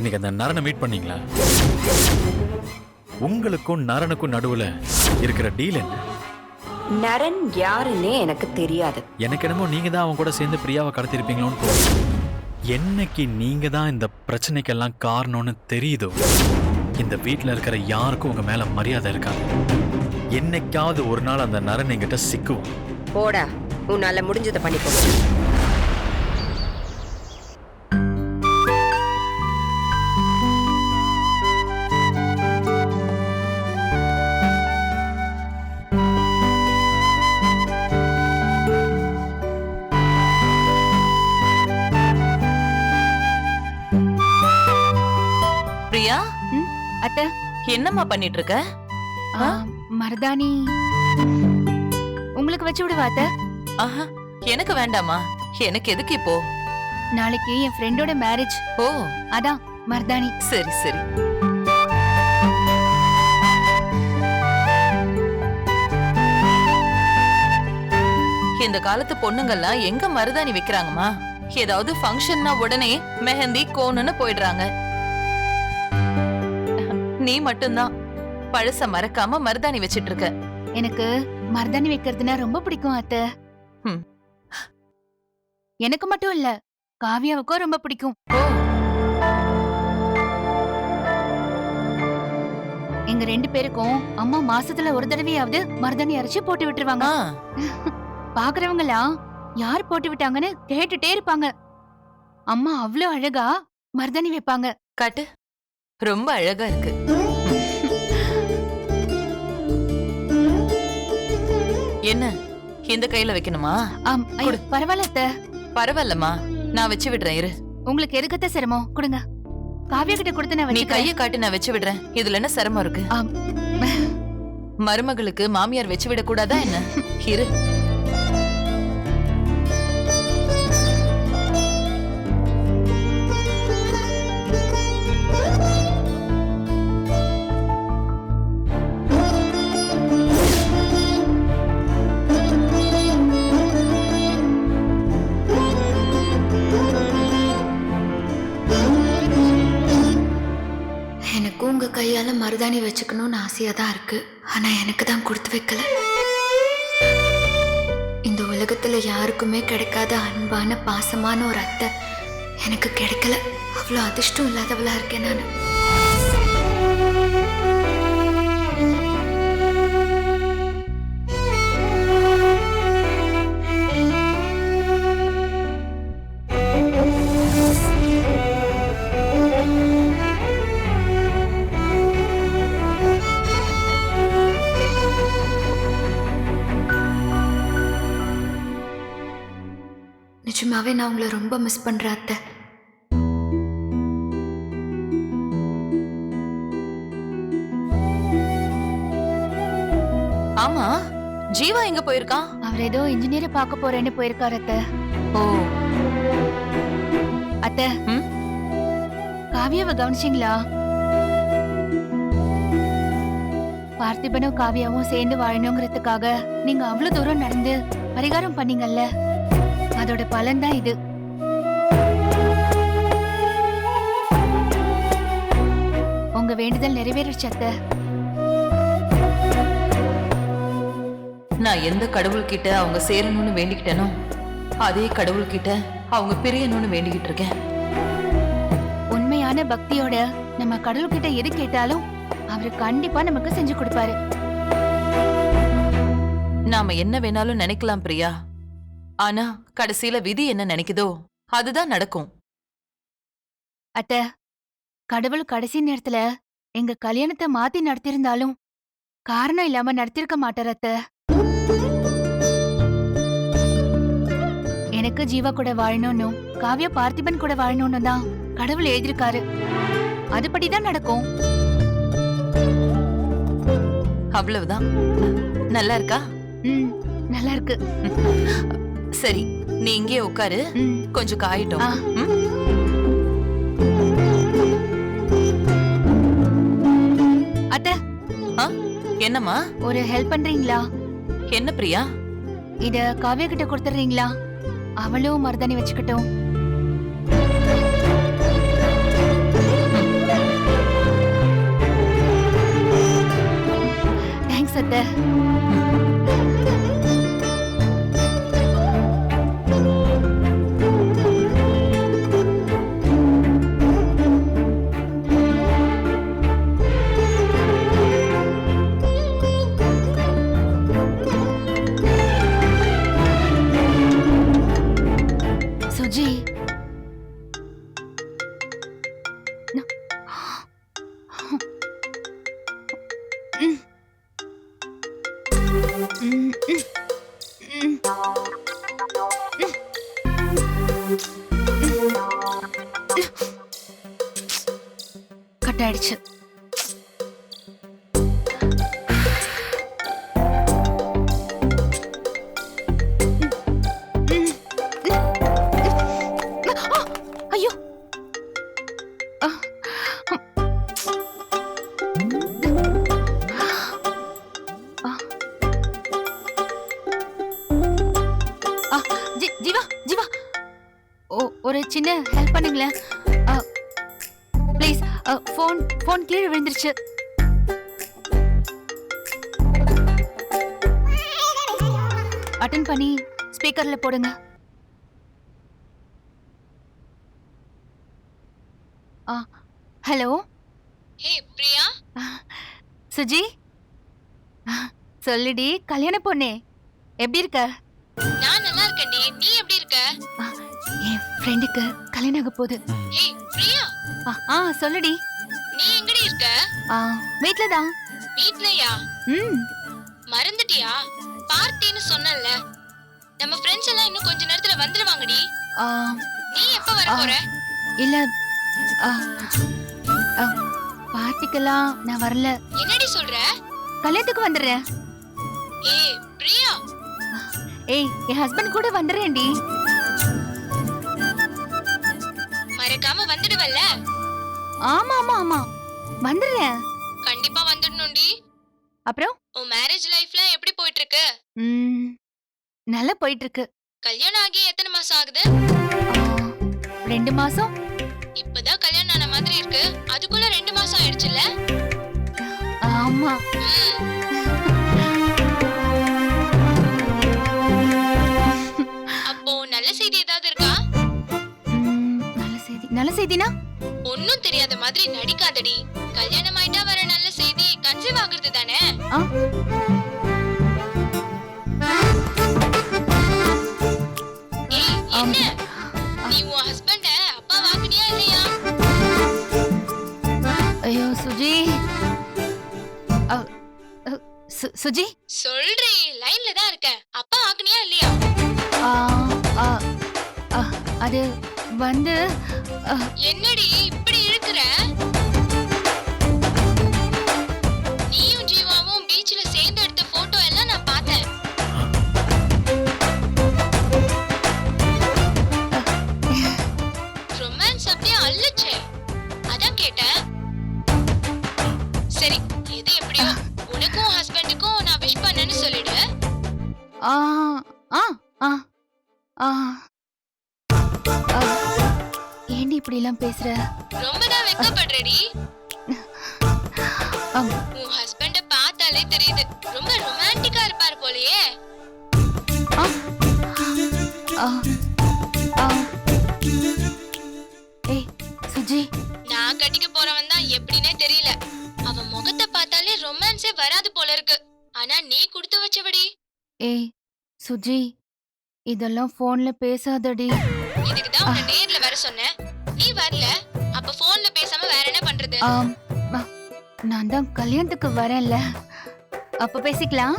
இன்னைக்கு அந்த நரனை மீட் பண்ணீங்களா? உங்களுக்கும் நரனுக்கும் நடுவுல இருக்கிற டீல் என்ன? நரன் யாருன்னே எனக்கு தெரியாது. எனக்கு என்னமோ நீங்க தான் அவன் கூட சேர்ந்து பிரியாவை கடத்திருப்பீங்களோன்னு தோணுது. என்னைக்கு நீங்க தான் இந்த பிரச்சனைக்கெல்லாம் காரணம்னு தெரியுதோ, இந்த வீட்டில் இருக்கிற யாருக்கும் உங்க மேல மரியாதை இருக்காது. என்னைக்காவது ஒரு நாள் அந்த நரன் என்கிட்ட சிக்குவோம். போடா, உன்னால முடிஞ்சதை பண்ணிக்கோ. பிரியா, அத்தை என்னம்மா பண்ணிட்டு இருக்க? மருதாணி உங்களுக்கு வச்சு விடுவா அத்தை? ஆஹா, எனக்கு வேண்டாமா. எனக்கு எதுக்கு இப்போ? நாளைக்கு என் ஃப்ரெண்டோட மேரேஜ். ஓ, அதான் மருதாணி. சரி சரி. இந்த காலத்து பொண்ணுங்கெல்லாம் எங்க மருதாணி வைக்கிறாங்கம்மா? ஏதாவது ஃபங்க்ஷன்னா உடனே மெஹந்தி கோன்னு போயிடுறாங்க. நீ மட்டும்தான் பழச மறக்காம மருதாணி வச்சிட்டு இருக்க. எனக்கு மருதாணி வைக்கிறதுனா ரொம்ப பிடிக்கும் அத்தை. எனக்கு மட்டும் இல்ல, காவியாவுக்கும் ரொம்ப பிடிக்கும். ஓ, எங்க 2 பேருக்கும் அம்மா மாசத்துல ஒரு தடவையாவது மருதாணி அரைச்சு போட்டு விட்டுருவாங்க. பாக்குறவங்கலாம் யார் போட்டு விட்டாங்கன்னு கேட்டுட்டே இருப்பாங்க. அம்மா அவ்வளவு அழகா மருதாணி வைப்பாங்க. காட்டு, ரொம்ப அழகா இருக்கு. என்ன இந்த கையில வைக்கணுமா? ஐயோ, பரவாயில்ல அத்தை. பரவாயில்லம்மா, நான் வச்சு விடுறேன். இரு. உங்களுக்கு எதுக்கத்த சிரமம்? கொடுங்க, காவியா கிட்ட கொடுத்து நான் நீ வச்சுக்கிறேன். கைய காட்டி நான் வச்சு விடுறேன். இதுல என்ன சிரமம் இருக்கு? மருமகளுக்கு மாமியார் வச்சு விட கூடாதா என்ன? இரு. எனக்கு உங்க கையால மருதாணி வச்சுக்கணும்னு ஆசையா தான் இருக்கு. ஆனா எனக்கு தான் கொடுத்து வைக்கல. இந்த உலகத்துல யாருக்குமே கிடைக்காத அன்பான பாசமான ஒரு அத்தை எனக்கு கிடைக்கல. அவ்வளவு அதிர்ஷ்டம் இல்லாதவளா இருக்கேன் நானு. நிஜமாவே நான் உங்களை ரொம்ப மிஸ் பண்றேன் அத்தை. ஆமா, ஜீவா எங்க போயிருக்கான்? அவர் ஏதோ இன்ஜினியரை பார்க்க போறேன்னு போயிருக்காரு அத்தை. ஓ, அத்தை, காவியாவை கவனிச்சிங்களா? பார்த்திபனும் காவியாவும் சேர்ந்து வாழணுங்கிறதுக்காக நீங்க அவ்வளவு தூரம் நடந்து பரிகாரம் பண்ணீங்கல்ல, அதோட பலன் தான் இது. உங்க வேண்டுதல் நிறைவேறிடுச்சு அத்தை. நான் எந்த கடவுள்கிட்ட அவங்க சேரணும்னு வேண்டிக்கிட்டேனோ அதே கடவுள்கிட்ட அவங்க பிரியணும்னு வேண்டிக்கிட்டு இருக்கேன். உண்மையான பக்தியோட நம்ம கடவுள்கிட்ட எது கேட்டாலும் அவரு கண்டிப்பா நமக்கு செஞ்சு கொடுப்பாரு. நாம என்ன வேணாலும் நினைக்கலாம் பிரியா, ஆனா கடைசியில விதி என்ன நினைக்குதோ அதுதான் நடக்கும். அத்தை, கடவுள் கடைசி நேரத்துல எங்க கல்யாணத்தை மாத்தி நடத்திருந்தாலும் காரணம் இல்லாம நடத்திருக்க மாட்டார் அத்தை. எனக்கு ஜீவா கூட வாழணும்னு, காவியா பார்த்திபன் கூட வாழணும்னு தான் கடவுள் எழுதியிருக்காரு. அதுபடிதான் நடக்கும். அவ்வளவுதான். நல்லா இருக்கா? நல்லா இருக்கு. சரி, நீ இங்கே உட்காரு, கொஞ்சம் காயிட்டும். அத்தை, என்னம்மா? ஒரு ஹெல்ப் பண்றீங்களா? என்ன பிரியா? இத காவியா கிட்ட கொடுத்துறீங்களா? அவளும் மருதாணி வச்சுக்கிட்டோம். ஸ்டார்ட் ஆயிடுச்சு. ஐயோ ஜீவா ஜீவா ஒரு சின்ன ஹெல்ப் பண்ணுங்களேன் ப்ளீஸ். ஃபோன் கீழே விழுந்துருச்சு. அட்டெண்ட் பண்ணி ஸ்பீக்கர்ல போடுங்க. ஹலோ. ஹே பிரியா. சுஜி சொல்லுடி கல்யாண பொண்ணே, எப்படி இருக்க? நான் நல்லா இருக்கேன்டி, நீ எப்படி இருக்க? என் ஃப்ரெண்டுக்கு கல்யாணம் ஆக போகுது. ஹே பிரியா. சொல்லுடி. நீ எங்கடி இருக்க? வீட்ல தான். வீட்லயா? மறந்துட்டியா? பார்ட்டின்னு சொன்னல்ல, நம்ம ஃப்ரெண்ட்ஸ் எல்லாம் இன்னும் கொஞ்ச நேரத்துல வந்துருவாங்கடி. நீ எப்ப வர போற? இல்ல பார்ட்டிக்கெல்லாம் நான் வரல. என்னடி சொல்ற? கல்யாணத்துக்கு வந்துடுறேன். ஏய் பிரியா. ஏய் என் ஹஸ்பண்ட் கூட வந்துடுறேன்டி. மறக்காம வந்துடுவல்ல? ஆமா ஆமா ஆமா வந்துடுறேன். கண்டிப்பா வந்துடணும்டி. அப்புறம் உன் மேரேஜ் லைஃப்ல எப்படி போயிட்டு இருக்கு? நல்லா போயிட்டு இருக்கு. கல்யாணம் ஆகி எத்தனை மாசம் ஆகுது? 2 மாசம். இப்பதான் கல்யாணம் ஆன மாதிரி இருக்கு, அதுக்குள்ள 2 மாசம் ஆயிடுச்சுல்ல? ஆமா. அப்போ நல்ல செய்தி ஏதாவது இருக்கா? நல்ல செய்தினா? ஒன்னும் தெரியாத மாதிரி நடிக்காதடி. கல்யாணம் ஆயிட்டா வர நல்ல செய்தி கன்சீவ் ஆகுறது தானே? ஏய் என்ன, நீ உன் ஹஸ்பண்ட அப்பா வாங்குனியா இல்லையா? ஐயோ சுஜி. சுஜி சொல்றே, லைன்ல தான் இருக்க. அப்பா வாங்குனியா இல்லையா? அது வந்து என்னடி இப்படி இழுக்குற? நீயும் ஜீவாவும் பீச்ல சேர்ந்து எடுத்த போட்டோ எல்லாம் நான் பார்த்தேன். ரொமான்ஸ் அப்படியே அள்ளுச்சே, அதான் கேட்டேன். சரி, எது எப்படியோ உனக்கும் ஹஸ்பண்டுக்கும் நான் விஷ் பண்ணேன்னு சொல்லிடு. ஏண்டி இப்படி எல்லாம் பேசுற? ரொம்பதான் வெக்கப்படுறடி. உன் ஹஸ்பண்ட பார்த்தாலே தெரியுது, ரொம்ப ரொமான்டிக்கா இருப்பாரு போலயே. ஏய் சுஜி, நான் கட்டிக்க போறவன் தான் எப்படின்னே தெரியல. அவன் முகத்தை பார்த்தாலே ரொமான்ஸே வராது போல இருக்கு. ஆனா நீ கொடுத்து வச்சபடி. ஏய் சுஜி, இதெல்லாம் போன்ல பேசாதடி. இதுக்கு தான் உன்னை நேர்ல வர சொன்னேன், நீ வரல. அப்ப போன்ல பேசாம வேற என்ன பண்றது? நான் தான் கல்யாணத்துக்கு வரேன்ல, அப்ப பேசிக்கலாம்.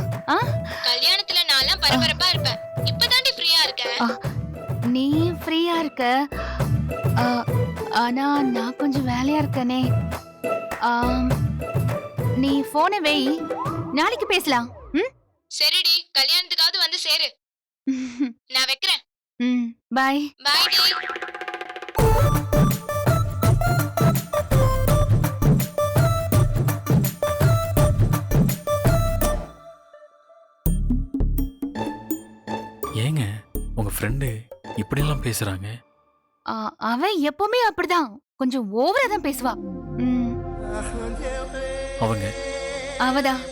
கல்யாணத்துல நான்லாம் பரபரப்பா இருப்பேன், இப்பதாண்டி ஃப்ரீயா இருக்கேன். நீ ஃப்ரீயா இருக்க, ஆனா நான் கொஞ்சம் வேலையா இருக்கனே. நீ போனை வை, நாளைக்கு பேசலாம். சரிடி, கல்யாணத்துக்காவது வந்து சேரு. நான் வைக்கிறேன். பாய். பாய் டி. ஏங்க உங்க ஃப்ரெண்டு இப்படி எல்லாம் பேசுறாங்க? அவ எப்பவுமே அப்படிதான், கொஞ்சம் ஓவரா தான் பேசுவா. அவங்க அவதான்.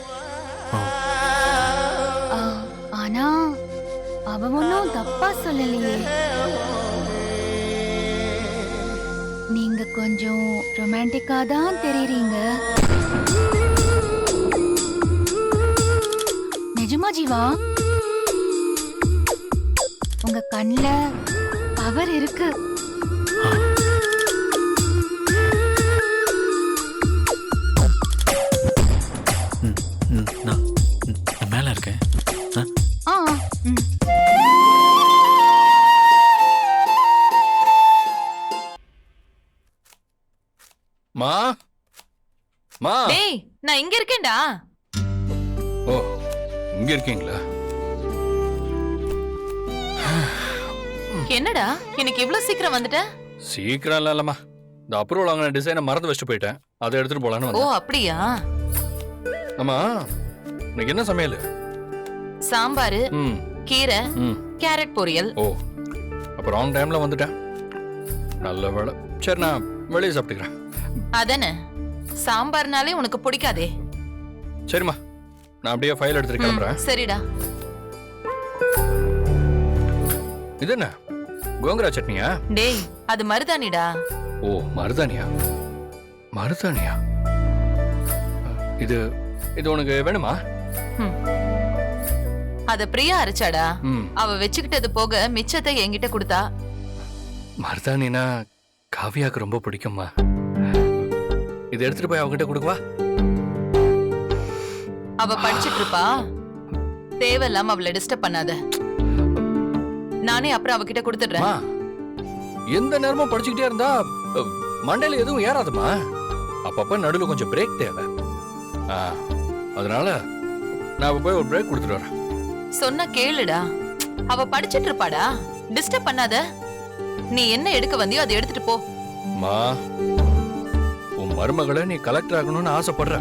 ஆனா அவ ஒன்னும் தப்பா சொல்லலையே. நீங்க கொஞ்சம் ரொமான்டிக்கா தான் தெரியுறீங்க. நிஜமா ஜீவா, உங்க கண்ணுல பவர் இருக்கு. நான் மேல இருக்கேன். மா மா. டேய் நான் இங்க இருக்கேன்டா. ஓ இங்க இருக்கீங்களா? என்னடா இன்னைக்கு இவ்வளவு சீக்கிரம் வந்துட்ட? சீக்கிரம் இல்லம்மா, இந்த அப்ரூவல் வாங்கின டிசைனை மறந்து வச்சுட்டு போயிட்டேன், அதை எடுத்துட்டு போலான்னு ஓ வந்தேன். அப்படியா? ஆமா இன்னைக்கு என்ன சமையல்? சாம்பார், ம் கீரை, ம். கேரட் பொரியல். ஓ அப்ப ராங் டைம்ல வந்துட்டேன். நல்ல வேலை. சரி நான் வெளியே சாப்பிட்டுக்கிறேன். அதானே, சாம்பார்னாலே உனக்கு பிடிக்காதே. சரிம்மா, நான் அப்படியே ஃபைல் எடுத்துட்டு கிளம்புறேன். சரிடா. இது என்ன கோங்கரா சட்னியா? டேய் அது மருதாணிடா. ஓ மருதானியா? மருதானியா? இது இது உனக்கு வேணுமா? அத பிரியா அரைச்சாடா. ம். அவ வச்சுக்கிட்டது போக மிச்சத்தை என்கிட்ட கொடுத்தா. மருதாணினா காவியாக்கு ரொம்ப பிடிக்கும்மா. இதை எடுத்துட்டு போய் அவகிட்ட கொடுக்கவா? அவ படிச்சிட்டு இருப்பா, தேவையில்லாம அவளை டிஸ்டர்ப் பண்ணாத. நானே அப்புறம் அவகிட்ட கொடுத்துடுறேன். அம்மா, எந்த நேரமும் படிச்சுக்கிட்டே இருந்தா மண்டையில எதுவும் ஏறாதுமா. அப்பப்ப நடுவில் கொஞ்சம் பிரேக் தேவை. அதனால நான் போய் ஒரு பிரேக் கொடுத்துட்டு வரேன். சொன்ன கேளுடா, அவ படிச்சிட்டு இருப்பாடா, டிஸ்டர்ப் பண்ணாத. நீ என்ன எடுக்க வந்தியோ அதை எடுத்துட்டு போ. மா, உன் மருமகளை நீ கலெக்டர் ஆகணும்னு ஆசைப்படுற,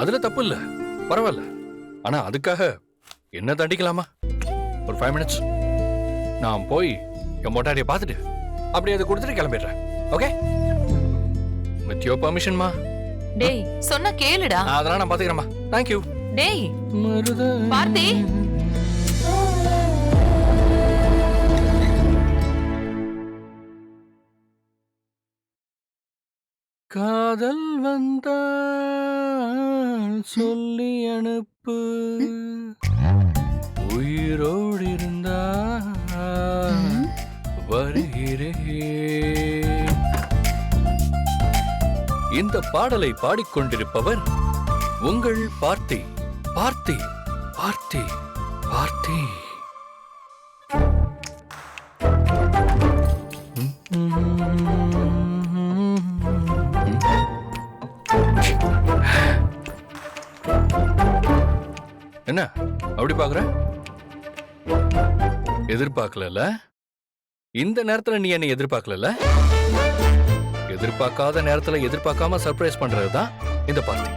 அதுல தப்பு இல்ல, பரவாயில்ல. ஆனா அதுக்காக என்ன தண்டிக்கலாமா? ஒரு 5 minutes நான் போய் என் மொட்டாரியை பார்த்துட்டு அப்படியே அதை கொடுத்துட்டு கிளம்பிடுறேன். ஓகே, வித் யோர் பர்மிஷன்மா. டேய் சொன்ன கேளுடா. அதெல்லாம் நான் பாத்துக்கிறேன்மா. தேங்க்யூ. டேய் பார்த்தி. காதல் வந்தால் சொல்லி அனுப்பு, உயிரோடு இருந்தா வருகிறேன். இந்த பாடலை பாடிக்கொண்டிருப்பவர் உங்கள் பார்த்தி. பார்த்தி பார்த்தி பார்த்தி. என்ன அப்படி பாக்குற? எதிர்பார்க்கல. இந்த நேரத்துல நீ என்ன எதிர்பார்க்கல. எதிர்பார்க்காத நேரத்துல எதிர்பார்க்காம சர்ப்ரைஸ் பண்றதுதான் இந்த பார்ட்டி.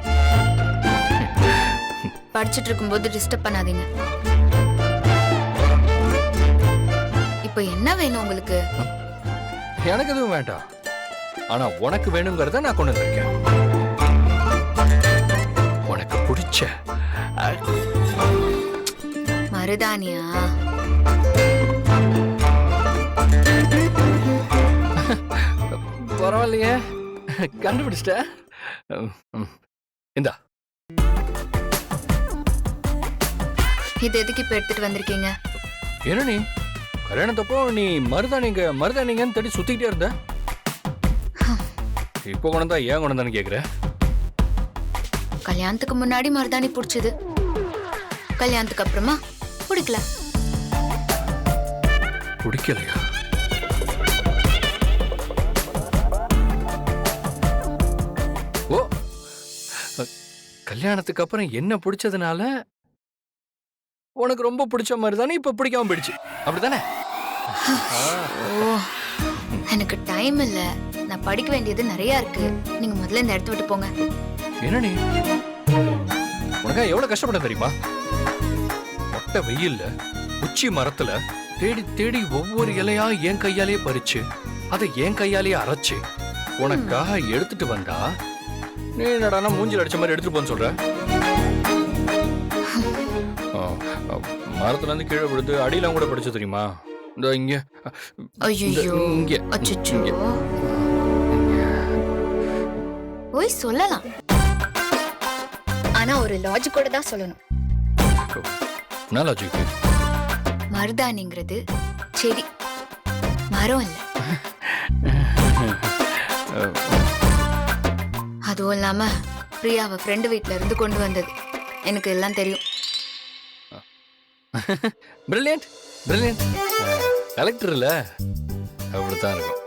படிச்சிட்டு இருக்கும்போது டிஸ்டர்ப் பண்ணாதீங்க. இப்போ என்ன வேணும் உங்களுக்கு? எனக்கு எதுவும் வேண்டாம், ஆனா உனக்கு வேணுங்கிறத நான் கொண்டு வந்திருக்கேன். உனக்கு பிடிச்ச மருதானியா? பரவாயில்லையே, கண்டுபிடிச்சிட்ட. இந்தா. இது எதுக்கு இப்ப எடுத்துட்டு வந்திருக்கீங்க? என்ன நீ கல்யாணத்தப்போ நீ மருதானிங்கன்னு தேடி சுத்திக்கிட்டே இருந்த, இப்போ கொண்டா ஏன் கொண்டான்னு கேக்குற? கல்யாணத்துக்கு முன்னாடி மருதாணி பிடிச்சது, கல்யாணத்துக்கு அப்புறமா பிடிக்கல. பிடிக்கலையா? ஓ, கல்யாணத்துக்கு அப்புறம் என்ன பிடிச்சதுனால உனக்கு ரொம்ப பிடிச்ச மாதிரி தானே இப்ப பிடிக்காம போயிடுச்சு, அப்படித்தானே? ஓ, எனக்கு டைம் இல்ல, நான் படிக்க வேண்டியது நிறைய இருக்கு. நீங்க முதல்ல இந்த இடத்த விட்டு போங்க. என்ன நீ உனக்கா எவ்வளவு கஷ்டப்பட தெரியுமா? மொட்டை வெயில்ல உச்சி மரத்துல தேடி தேடி ஒவ்வொரு இலையா என் கையாலேயே பறிச்சு அதை என் கையாலேயே அரைச்சு உனக்காக எடுத்துட்டு வந்தா நீ என்னடானா மூஞ்சில் அடிச்ச மாதிரி எடுத்துட்டு போன்னு சொல்ற. மரத்துல இருந்து கீழே விழுந்து அடியெல்லாம் கூட படிச்சு தெரியுமா? இந்த இங்க ஐயோ, இங்க அச்சச்சோ. போய் சொல்லலாம், ஆனா ஒரு லாஜிக்கோட தான் சொல்லணும். என்ன லாஜிக்? மருதாணிங்கிறது செடி, மரம் இல்ல. அதுவும் இல்லாம பிரியாவை ஃப்ரெண்டு வீட்ல இருந்து கொண்டு வந்தது. எனக்கு எல்லாம் தெரியும். Brilliant brilliant. கலெக்டர் இல்ல, அப்படித்தான் இருக்கும்.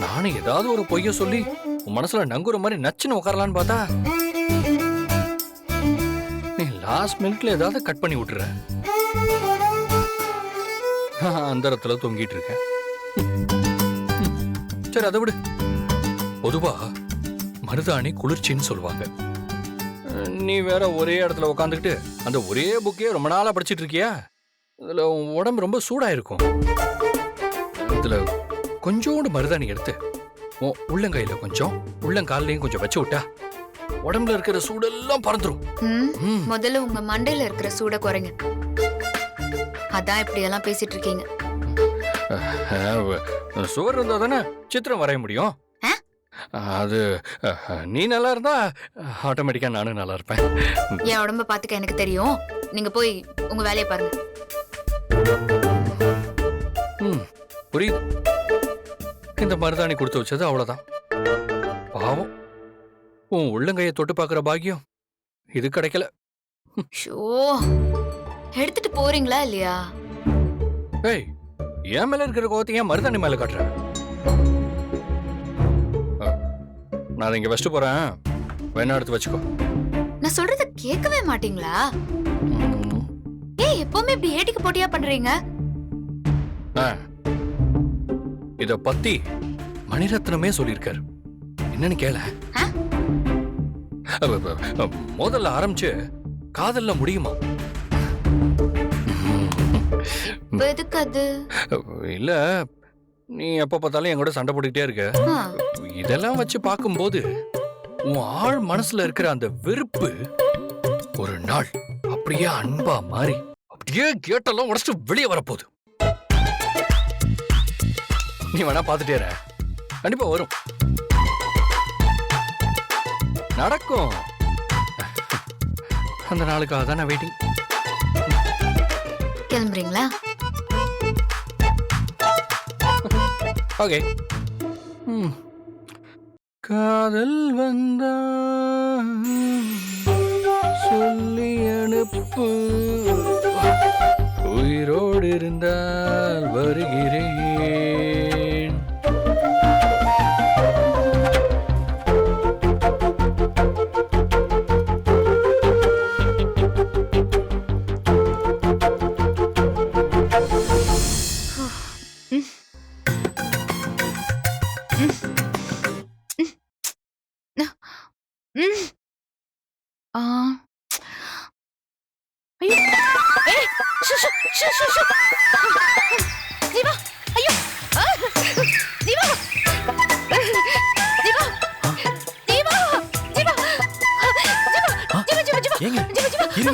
நானும் ஏதாவது ஒரு பொய்ய சொல்லி உன் மனசுல நங்குற மாதிரி நச்சுன்னு உட்காரலான்னு பார்த்தா நீ லாஸ்ட் மினிட்ல ஏதாவது கட் பண்ணி விட்டுற. அந்த இடத்துல தொங்கிட்டு இருக்கேன். சரி, அதை விடு. பொதுவா மருதாணி குளிர்ச்சின்னு சொல்லுவாங்க. நீ வேற ஒரே இடத்துல உட்காந்துக்கிட்டு அந்த ஒரே புக்கே ரொம்ப நாளா படிச்சிட்டு இருக்கியா? இதுல உன் உடம்பு ரொம்ப சூடாயிருக்கும். இதுல கொஞ்சோண்டு மருதாணி எடுத்து உன் உள்ளங்கையில கொஞ்சம் உள்ளங்கால்லையும் கொஞ்சம் வச்சு விட்டா உடம்புல இருக்கிற சூடெல்லாம் பறந்துரும். முதல்ல உங்க மண்டையில இருக்கிற சூட குறைங்க. அதான் இப்படி எல்லாம் பேசிட்டு இருக்கீங்க. சுவர் இருந்தா தானே சித்திரம் வரைய முடியும். அது நீ நல்லா இருந்தா ஆட்டோமேட்டிக்கா நானும் நல்லா இருப்பேன். என் உடம்ப பாத்துக்க எனக்கு தெரியும். நீங்க போய் உங்க வேலையை பாருங்க. புரியுது. இந்த மருதாணி கொடுத்து வச்சது அவ்வளவுதான். பாவம், உன் உள்ளங்கையை தொட்டு பாக்குற பாக்கியம் இது கிடைக்கல. ஷோ, எடுத்துட்டு போறீங்களா இல்லையா? ஏய், என் மேல இருக்கிற கோவத்தை ஏன் மருதாணி மேல காட்டுற? நான் அதை இங்க வச்சுட்டு போறேன், வேணா எடுத்து வச்சுக்கோ. நான் சொல்றத கேட்கவே மாட்டீங்களா? ஏய், எப்பவுமே இப்படி ஏட்டிக்கு போட்டியா பண்றீங்க? இத பத்தி மணிரத்னமே சொல்லியிருக்காரு. என்னன்னு கேள. முதல்ல ஆரம்பிச்சு காதல்ல முடியுமா? எதுக்கு அது? இல்ல, நீ எப்ப பார்த்தாலும் என் கூட சண்டை போட்டுக்கிட்டே இருக்க. இதெல்லாம் வச்சு பார்க்கும்போது உன் ஆள் மனசுல இருக்கிற அந்த வெறுப்பு ஒரு நாள் அப்படியே அன்பா மாறி அப்படியே கேட்டெல்லாம் உடச்சிட்டு வெளியே வரப்போகுது. நீ வேணா பார்த்துட்டே இரு, கண்டிப்பா வரும், நடக்கும். அந்த நாளுக்காக தான் நான் வெயிட்டிங். கிளம்புறீங்களா? ஓகே. காதல் வந்தா சொல்லி அனுப்பு, உயிரோடு இருந்தால் வருகிறேன்.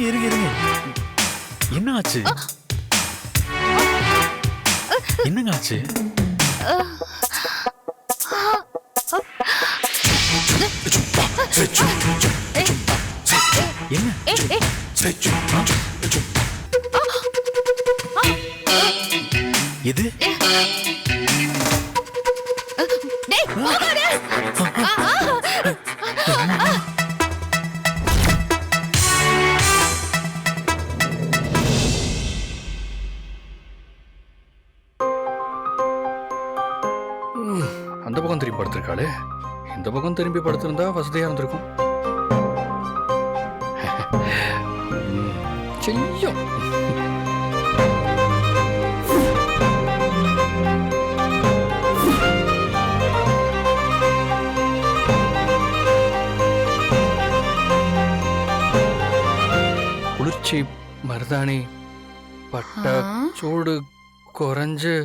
இருங்க. என்ன ஆச்சு? என்னங்க ஆச்சு? என்ன? இது அந்த பக்கம் திரும்பி படுத்திருக்காளே, இந்த பக்கம் திரும்பி படுத்திருந்தா வசதியா இருந்திருக்கும். செய்யும். குளிர்ச்சி மருதாணி பட்ட சூடு குறைஞ்சு